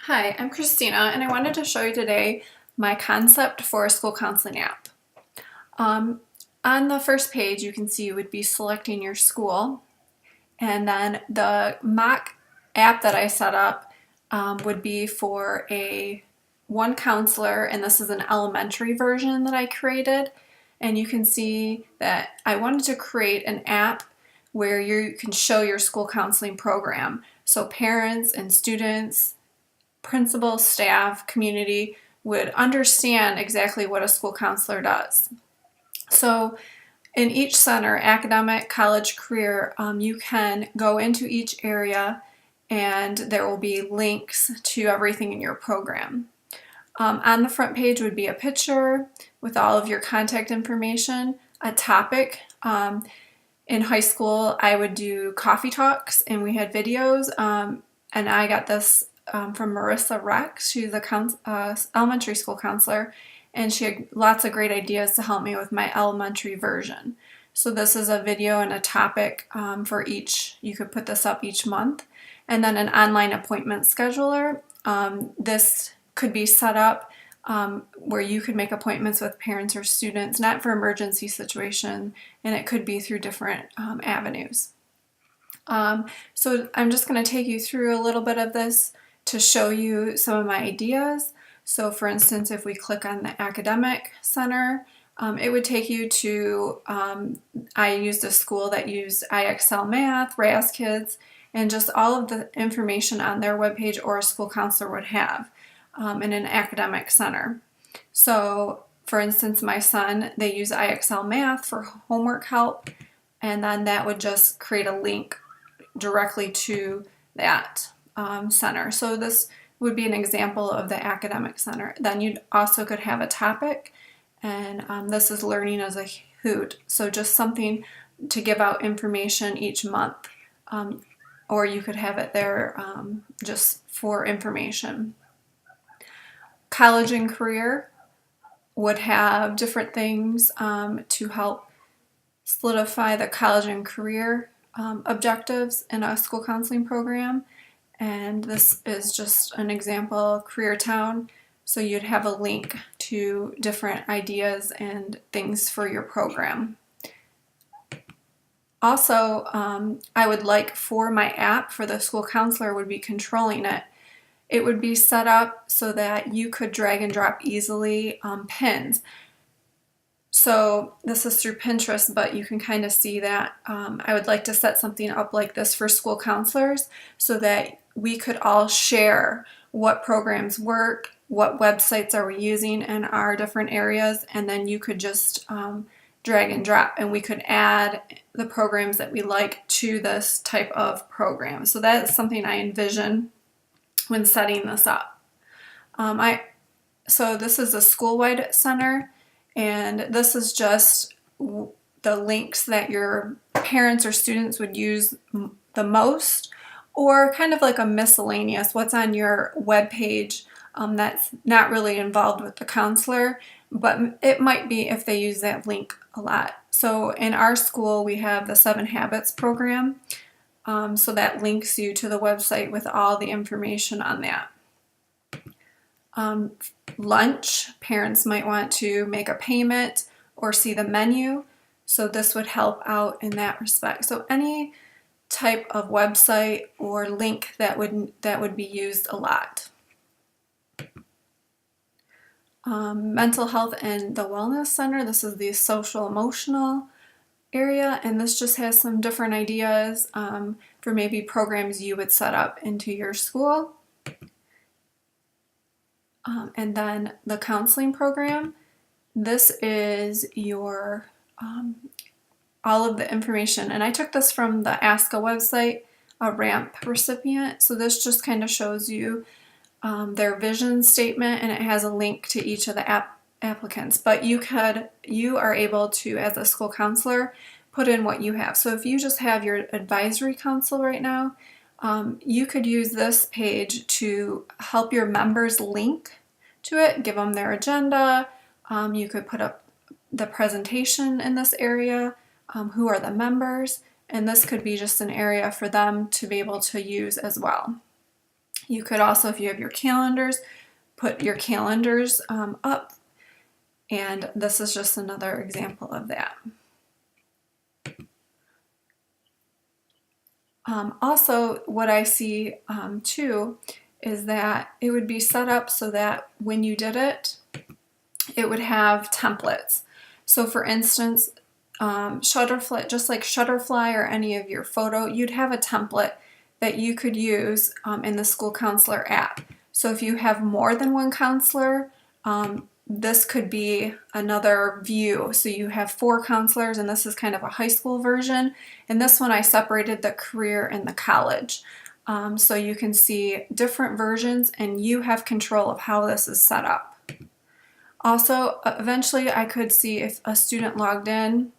Hi, I'm Christina, and I wanted to show you today my concept for a school counseling app. Um, on the first page, you can see you would be selecting your school, and then the mock app that I set up would be for one counselor, and this is an elementary version that I created. And you can see that I wanted to create an app where you can show your school counseling program. So parents and students, principal, staff, community would understand exactly what a school counselor does. So in each center, academic, college, career, you can go into each area and there will be links to everything in your program. On the front page would be a picture with all of your contact information, a topic. In high school, I would do coffee talks and we had videos, and I got this from Marissa Rex. She's a elementary school counselor, and she had lots of great ideas to help me with my elementary version. So this is a video and a topic for each. You could put this up each month. And then an online appointment scheduler. This could be set up where you could make appointments with parents or students, not for emergency situation, and it could be through different avenues. So I'm just going to take you through a little bit of this to show you some of my ideas. So for instance, if we click on the academic center, it would take you to, I used a school that used IXL Math, RAS Kids, and just all of the information on their webpage or a school counselor would have in an academic center. So for instance, my son, they use IXL Math for homework help, and then that would just create a link directly to that center. So this would be an example of the academic center. Then you also could have a topic, and this is learning as a hoot. So just something to give out information each month, or you could have it there just for information. College and career would have different things to help solidify the college and career objectives in a school counseling program. And this is just an example, Career Town. So you'd have a link to different ideas and things for your program. Also, I would like for my app for the school counselor would be controlling it. It would be set up so that you could drag and drop easily pins. So this is through Pinterest, but you can kind of see that I would like to set something up like this for school counselors so that we could all share what programs work, what websites are we using in our different areas, and then you could just drag and drop, and we could add the programs that we like to this type of program. So that's something I envision when setting this up. So this is a school-wide center, and this is just the links that your parents or students would use the most, or kind of like a miscellaneous, what's on your web page that's not really involved with the counselor, but it might be if they use that link a lot. So in our school, we have the 7 Habits program, so that links you to the website with all the information on that. Lunch, parents might want to make a payment or see the menu, so this would help out in that respect. So any type of website or link that would be used a lot. Mental health and the wellness center, this is the social emotional area, and this just has some different ideas for maybe programs you would set up into your school. And then the counseling program, this is your all of the information, and I took this from the ASCA website, a RAMP recipient. So this just kind of shows you their vision statement, and it has a link to each of the applicants. But you are able to, as a school counselor, put in what you have. So if you just have your advisory council right now, you could use this page to help your members link to it, give them their agenda. You could put up the presentation in this area, who are the members, and this could be just an area for them to be able to use as well. You could also, if you have your calendars, put your calendars up, and this is just another example of that. Also, what I see too is that it would be set up so that when you did it, it would have templates. So for instance, Shutterfly, just like Shutterfly or any of your photo, you'd have a template that you could use in the school counselor app. So if you have more than one counselor, this could be another view. So you have 4 counselors, and this is kind of a high school version. And this one I separated the career and the college. So you can see different versions, and you have control of how this is set up. Also, eventually I could see if a student logged in,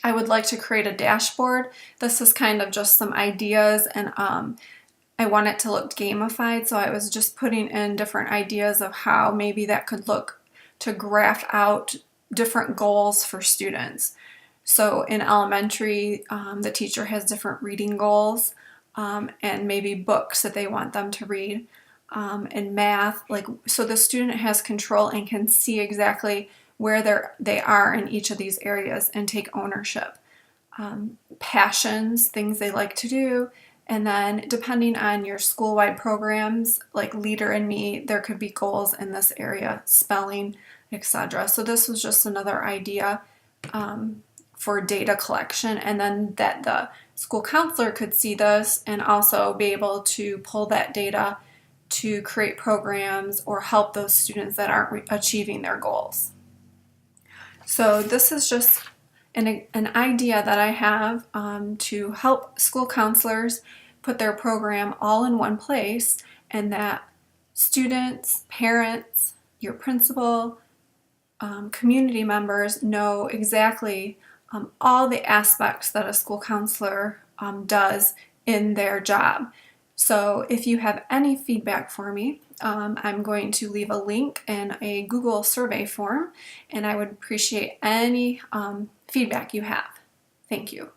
I would like to create a dashboard. This is kind of just some ideas, and I want it to look gamified, so I was just putting in different ideas of how maybe that could look to graph out different goals for students. So in elementary, the teacher has different reading goals and maybe books that they want them to read. In math, so the student has control and can see exactly where they are in each of these areas and take ownership. Passions, things they like to do, and then depending on your school-wide programs, like Leader in Me, there could be goals in this area, spelling, etc. So this was just another idea for data collection, and then that the school counselor could see this and also be able to pull that data to create programs or help those students that aren't achieving their goals. So this is just an idea that I have to help school counselors put their program all in one place, and that students, parents, your principal, community members know exactly all the aspects that a school counselor does in their job. So if you have any feedback for me, I'm going to leave a link in a Google survey form, and I would appreciate any feedback you have. Thank you.